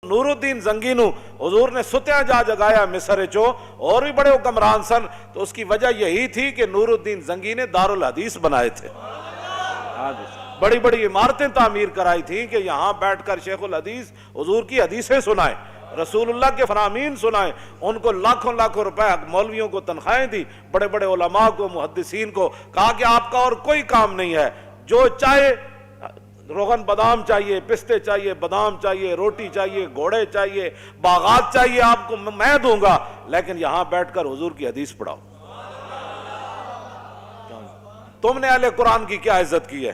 نور الدین زنگی نو حضور نے ستیاں جا جگایا مصر چو، اور بھی بڑے حکمران سن، تو اس کی وجہ یہی تھی کہ نور الدین زنگی نے دارالحدیث بنائے تھے، بڑی بڑی عمارتیں تعمیر کرائی تھیں کہ یہاں بیٹھ کر شیخ الحدیث حضور کی حدیثیں سنائیں، رسول اللہ کے فرامین سنائیں، ان کو لاکھوں لاکھوں روپے مولویوں کو تنخواہیں دی، بڑے بڑے علماء کو، محدثین کو، کہا کہ آپ کا اور کوئی کام نہیں ہے، جو چاہے روغن بادام چاہیے، پستے چاہیے، بادام چاہیے، روٹی چاہیے، گھوڑے چاہیے، باغات چاہیے، آپ کو میں دوں گا، لیکن یہاں بیٹھ کر حضور کی حدیث پڑھاؤ۔ تم نے اہل قرآن کی کیا عزت کی ہے؟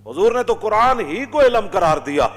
حضور نے تو قرآن ہی کو علم قرار دیا۔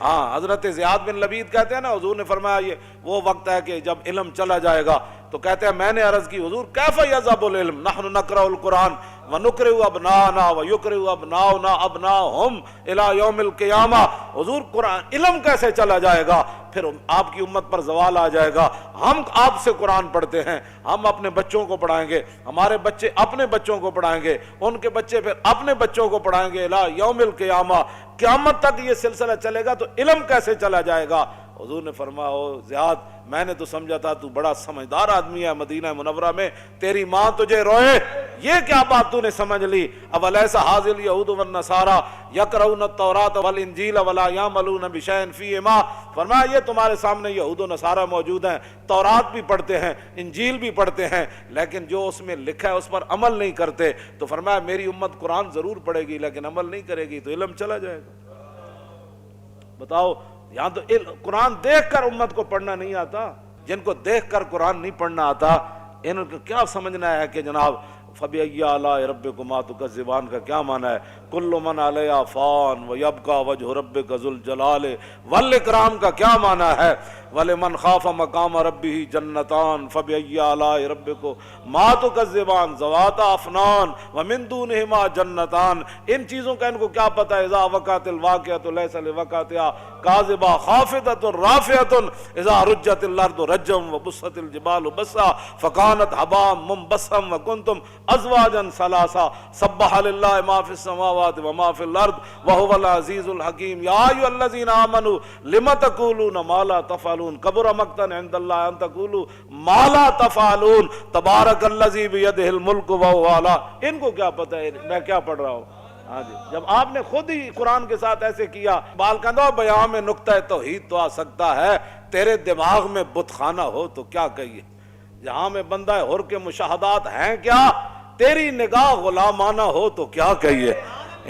ہاں، حضرت زیاد بن لبید کہتے ہیں نا، حضور نے فرمایا یہ وہ وقت ہے کہ جب علم چلا جائے گا، تو کہتے ہیں میں نے عرض کی حضور کیف یذهب العلم نحن نقرأ القرآن ونقرئ ابناءنا ويقرئ ابناؤنا ابناءهم الى يوم القیامہ، حضور قرآن علم کیسے چلا جائے گا؟ پھر آپ کی امت پر زوال آ جائے گا، ہم آپ سے قرآن پڑھتے ہیں، ہم اپنے بچوں کو پڑھائیں گے، ہمارے بچے اپنے بچوں کو پڑھائیں گے، ان کے بچے پھر اپنے بچوں کو پڑھائیں گے، الى یوم القیامہ، قیامت تک یہ سلسلہ چلے گا، تو علم کیسے چلا جائے گا؟ حضور نے فرمایا او زیاد، میں نے تو سمجھا تھا تو بڑا سمجھدار آدمی ہے، مدینہ منورہ میں تیری ماں تجھے روئے، یہ کیا بات تو نے سمجھ لی؟ اولیس ھذا الیہود والنصارى یقرؤون التوراۃ والانجیل ولا یعملون بشیء فیہما، فرمایا یہ تمہارے سامنے یہود و نصارہ موجود ہیں، تورات بھی پڑھتے ہیں، انجیل بھی پڑھتے ہیں، لیکن جو اس میں لکھا ہے اس پر عمل نہیں کرتے، تو فرمایا میری امت قرآن ضرور پڑھے گی لیکن عمل نہیں کرے گی تو علم چلا جائے گا۔ بتاؤ، یہاں تو قرآن دیکھ کر امت کو پڑھنا نہیں آتا، جن کو دیکھ کر قرآن نہیں پڑھنا آتا ان کو کیا سمجھنا ہے کہ جناب فَبِأَيِّ آلَاءِ رَبِّكُمَا تُكَذِّبَانِ کا کیا معنی ہے؟ كُلُّ مَنْ عَلَيْهَا فَانٍ وَيَبْقَى وَجْهُ رَبِّكَ ذُو الْجَلَالِ وَالْإِكْرَامِ کا کیا معنی ہے؟ وَلِمَنْ خَافَ مَقَامَ رَبِّهِ جَنَّتَانِ فَبِأَيِّ آلَاءِ رَبِّكُمَا تُكَذِّبَانِ ذَوَاتَا أَفْنَانٍ وَمِن دُونِهِمَا جَنَّتَانِ، ان چیزوں کا ان کو کیا پتہ ہے؟ اذا وقعت الواقعۃ ليس لوقعتها كاذبہ خافضۃ رافعۃ اذا رجت الارض رجا وبست الجبال بسا فكانت هباء منبثا وكنتم ازواجا ثلاثا سبح لله ما في السماوات وما في الارض وهو العزيز الحكيم يا ايها الذين امنوا لم تقولون ما لا تفعلون كبر مقتا عند الله ان تقولوا ما لا تفعلون تبارك الذي بيده الملك وهو على، ان کو کیا پتہ ہے میں کیا پڑھ رہا ہوں؟ ہاں جی، جب آپ نے خود ہی قرآن کے ساتھ ایسے کیا، بال کندھا بیان میں نقطہ توحید تو آ سکتا ہے، تیرے دماغ میں بت خانہ ہو تو کیا کہیے؟ جہاں میں بندہ حر کے مشاہدات ہیں کیا، تیری نگاہ غلامانہ ہو تو کیا کہیے؟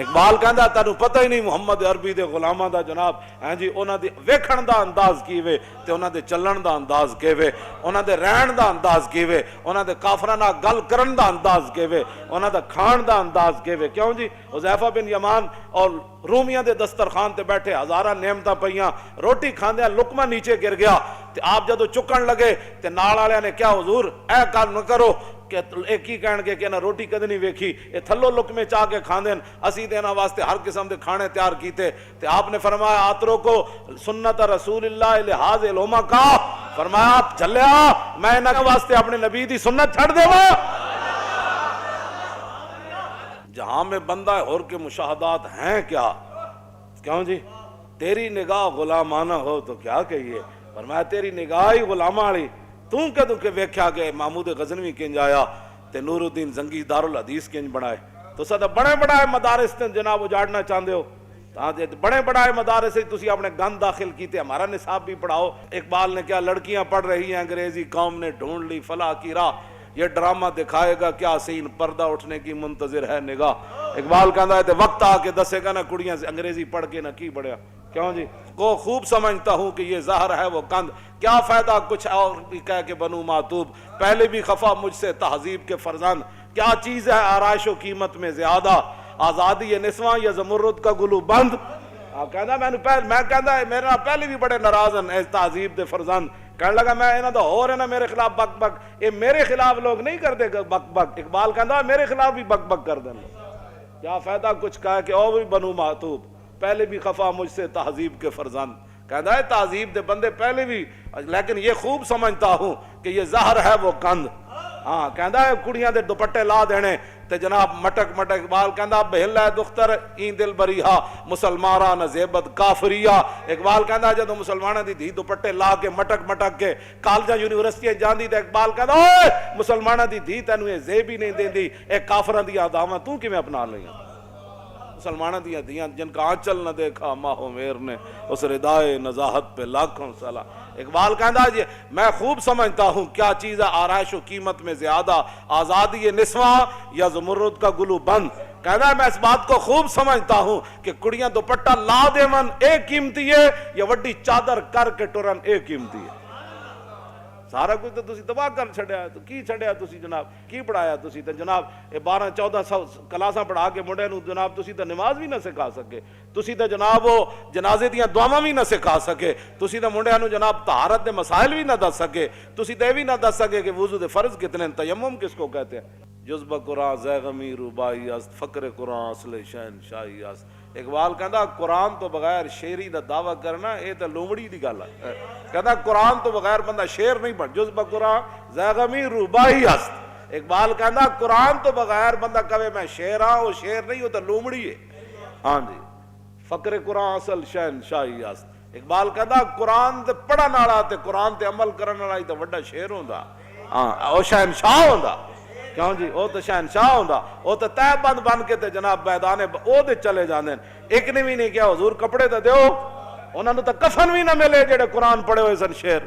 اقبال کہندا تینوں پتہ ہی نہیں محمد عربی دے غلاماں دا جناب، ہاں جی، انہاں دی ویکھن دا انداز کیویں تے انہاں دے چلن دا انداز کیویں، انہاں دے رہن دا انداز کیویں، انہاں دے کافراں نال گل کرن دا انداز کیویں، انہاں دا کھان دا انداز کیویں۔ کیوں جی؟ حذیفہ بن یمان اور رومیاں دے دسترخوان تے بیٹھے، ہزاراں نعمتاں پئیاں، روٹی کھاندیاں لقمہ نیچے گر گیا تے آپ جدوں چکن لگے تے نال والےاں نے کیا حضور اے کل نہ کرو، کہ ایک ہی کہن گے کہ نہ روٹی کدی نہیں ویکھی، یہ تھلو لقمے چاہ کے کھاندے، اسی دینا واسطے ہر قسم دے کھانے تیار کیتے، تے آپ نے فرمایا آترو کو سنت رسول اللہ لحاظ علوما کا، فرمایا آپ چلیا میں انہاں واسطے اپنے نبی دی سنت چھڑ دیوا۔ جہاں میں بندہ حر کے مشاہدات ہیں کیا، کیوں جی؟ تیری نگاہ غلامانہ ہو تو کیا کہیے؟ فرمایا تیری نگاہ ہی غلامہ والی، تو کدوں کہ ویکھیا کہ محمود غزنوی کنج آیا تے نور الدین زنگی دارالحدیث کنج بنائے، تو سدا بڑے بڑے مدارس تے جناب اجاڑنا چاہتے ہو، بڑے بڑے مدارس سے تسی اپنے گند داخل کیتے، ہمارا نصاب بھی پڑھاؤ۔ اقبال نے کیا لڑکیاں پڑھ رہی ہیں انگریزی، قوم نے ڈھونڈ لی فلاح کی راہ، یہ ڈرامہ دکھائے گا کیا سین، پردہ اٹھنے کی منتظر ہے نگاہ۔ اقبال کہتا ہے تے وقت آ کے دسے گا نا کڑیاں سے انگریزی پڑھ کے نہ کی بڑھیا، کیوں جی؟ کو خوب سمجھتا ہوں کہ یہ زہر ہے وہ کند، کیا فائدہ کچھ اور بھی کہہ کے بنوں معتوب، پہلے بھی خفا مجھ سے تہذیب کے فرزند، کیا چیز ہے آرائش و قیمت میں زیادہ، آزادی یہ نسواں یا زمرد کا گلو بند۔ کہنا میں کہنا میرا پہلے بھی بڑے ناراض ہیں تہذیب دے فرزند، کہنے لگا میں انہاں دا ہور ہے نا میرے خلاف بک بک، یہ میرے خلاف لوگ نہیں کرتے بک بک، اقبال کہنا میرے خلاف بھی بک بک کر دیں، کیا فائدہ کچھ کہا کہ اور بھی بنوں معتوب، پہلے بھی خفا مجھ سے تہذیب کے فرزند۔ کہتا ہے تہذیب دے بندے پہلے بھی، لیکن یہ خوب سمجھتا ہوں کہ یہ زہر ہے وہ کند۔ ہاں کہتا ہے کڑیاں دے دوپٹے لا دینے تے جناب مٹک مٹک اقبال کہندا بہل ہے دختر این دل بریہا مسلمانہ نزیبت کافریہ. اقبال کہندا جدو مسلمانہ دی دھی دوپٹے لا کے مٹک مٹک کے کالجاں یونیورسٹیاں جاندی تے اقبال کہندا اوے مسلمانہ دی دھی تینوں یہ زیب ہی نہیں دیندی، اے کافراں دی اداواں تو کیویں اپنا لئیاں؟ مسلمانہ دیا دیاں جن کا آنچل نہ دیکھا ماہو میر نے اس ردائے نزاہت پہ لاکھوں سلام. اقبال کہندا جی میں خوب سمجھتا ہوں کیا چیز ہے آرائش و قیمت میں زیادہ، آزادی نسواں یا زمرد کا گلو بند. کہندا میں اس بات کو خوب سمجھتا ہوں کہ کڑیاں دوپٹہ لا دے من ایک قیمتی ہے یا وڈی چادر کر کے ٹرن ایک قیمتی ہے. سارا کچھ تو تسی تباہ کر چھڑیا ہے، تو کی چھڑیا تسی جناب، کی پڑھایا تسی تے جناب 12-14 کلاساں پڑھا کے منڈے نو جناب تسی تے نماز بھی نہ سکھا سکے، تسی تے جناب وہ جنازے دیاں دعاواں بھی نہ سکھا سکے، تسی تے منڈے نو جناب طہارت دے مسائل بھی نہ دس سکے، تسی تے بھی نہ دس سکے کہ وضو دے فرض کتنے ہیں، تیمم کس کو کہتے ہیں. جذبہ قرآن زیغمی روبائی است، فقر قرآن اصل شہنشاہی است. اقبال کہندا قرآن تو بغیر شیری دا دعویٰ کرنا یہ تو لومڑی دی گل ہے. کہندا قرآن تو بغیر بندہ شیر نہیں بن. جذبہ قرآن زیغمی روبائی است. اقبال کہندا قرآن تو بغیر بندہ کہے میں شیر ہاں، وہ شیر نہیں، وہ تو لومڑی ہے. ہاں جی، فقر قرآن اصل شہنشاہی است. اقبال کہندا قرآن تے پڑھن والا تے قرآن تے عمل کرن والا تے وڈا شیر ہوندا، ہاں او شہنشاہ ہوندا. کیوں جی وہ تو شہنشاہ ہوندا، وہ تو تہ بند بن کے تے جناب میدان او دے چلے جاندے. ایک نے بھی نہیں کیا حضور کپڑے تے دیو، انہاں نوں تے کفن بھی نہ ملے جڑے قرآن پڑھے ہوئے سن شیر،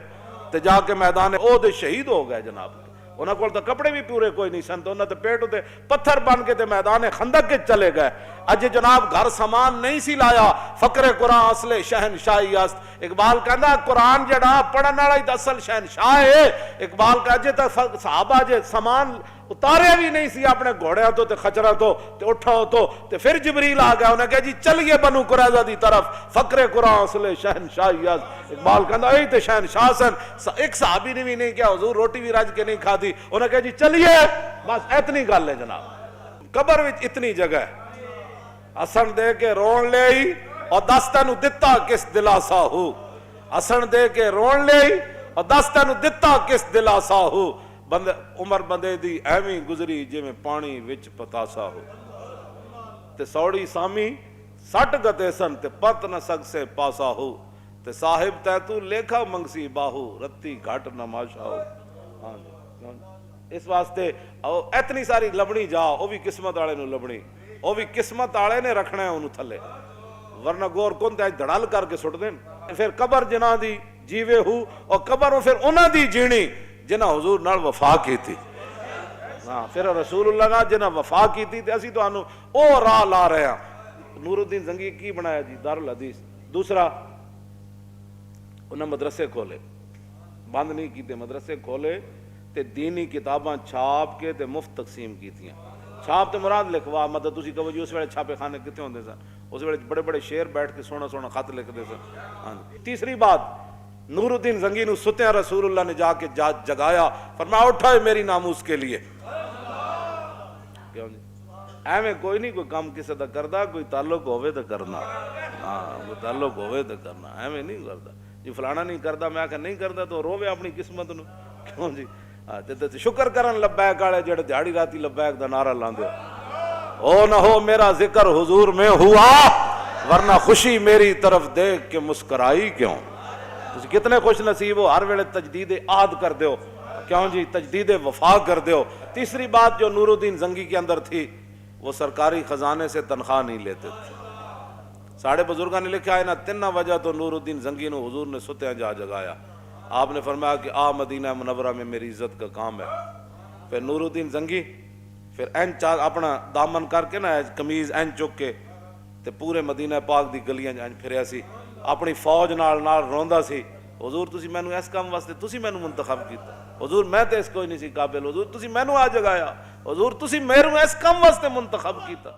تے جا کے میدان او دے شہید ہو گئے جناب. انہاں کول تے کپڑے بھی پورے کوئی نہیں سن، تو انہاں تے پیٹ تے پتھر بن کے تے میدان خندق کے چلے گئے. اج جناب گھر سامان نہیں سی لایا، فقر قرآن اصل شہنشاہی است. اقبال کہندا قرآن جڑا پڑھن والا ہی اصل شہنشاہ ہے. اقبال کہا جے تے صحابہ جے سامان اتارے بھی نہیں سی اپنے گھوڑیاں تو تے خچرہ تو تے اٹھاؤ تو تے پھر جبریل آ گیا، انہیں کہا جی چلیے بنو قریظہ دی طرف، فقر قرآن اصل شہنشاہی است. اقبال کہندا اے تے شہنشاہ سن. ایک صحابی نے بھی نہیں کیا حضور روٹی بھی رج کے نہیں کھادی، انہیں کہا جی چلیے بس اتنی گل ہے جناب. قبر وچ اتنی جگہ ہے، اسن دے کے رون لے اور دس تینوں دتا کس دلاسا ہو. اسن دے کے رون لے اور دس تینوں دتا کس دلاسا ہو. بندے عمر بندے دی ایویں گزری جی میں پانی وچ پتاسا ہو. تے سوڑی سامی سٹ گتے سن تے پت نہ سگ سے پاسا ہو. تے صاحب تے تو لیکھا منگسی باہو رتی گھٹ نماشا ہو. ہاں جی، اس واسطے اتنی ساری لبنی جا وہ بھی قسمت والے نو لبنی، وہ بھی قسمت والے نے رکھنا ہے انہوں تھلے، ورنہ گور کون تے دھڑال کر کے سٹ دین. پھر قبر جنہ دی جیوے ہو اور قبر پھر انہاں دی جینی جنہ حضور نال وفا کی تھی. ہاں پھر رسول اللہ نال جنہ وفا کی تھی تے اسی تو انہوں او راہ لا رہے ہیں. نور الدین زنگی کی بنایا جی دارالحدیث. دوسرا انہاں مدرسے کھولے، بند نہیں کیتے، مدرسے کھولے تے دینی کتاباں چھاپ کے تے مفت تقسیم کیتیاں. چھاپ تے مراد لکھوا مطلب تسی کہو جی اس ویلے چھاپے خانے کتے ہوندے سن، اس ویلے بڑے بڑے شعر بیٹھ کے سونا سونا خط لکھتے سن. تیسری بات نور الدین زنگی نو ستیاں رسول اللہ نے جا کے جگایا، فرمایا اٹھائے میری ناموس کے لیے. کیوں جی ایویں کوئی نہیں کوئی کام کسے دا کردا، کوئی تعلق ہوئے تو کرنا. ہاں کوئی تعلق ہوئے تو کرنا، ایویں نہیں کردا جی فلانا نہیں کردا میں آکھا نہیں کردا تو روے اپنی قسمت نو. کیوں جی شکر کرن لبیک والے جڑے دیہڑی راتی لبیک دا نعرہ لاندے او نہ ہو میرا ذکر حضور میں ہوا ورنہ خوشی میری طرف دیکھ کے مسکرائی کیوں. تسی کتنے خوش نصیب ہو ہر ویلے تجدید عہد کر دیو. کیوں جی تجدید وفا کر دیو. تیسری بات جو نور الدین زنگی کے اندر تھی وہ سرکاری خزانے سے تنخواہ نہیں لیتے تھے. ساڑھے بزرگاں نے لکھا ہے نا تین وجہ تو نور الدین زنگی نو حضور نے ستیاں جا جگایا. آپ نے فرمایا کہ آ مدینہ منورہ میں میری عزت کا کام ہے. پھر نور الدین زنگی پھر این اپنا دامن کر کے نا کمیز این چک کے تے پورے مدینہ پاک دی گلیاں این پھریا سی، اپنی فوج نال روندا سی حضور تسی مینوں اس کام واسطے تسی مینوں منتخب کیتا، حضور میں تے اس کوئی نہیں سی قابل، حضور تسی مینوں آ جگایا، حضور تسی میرے اس کام واسطے منتخب کیتا.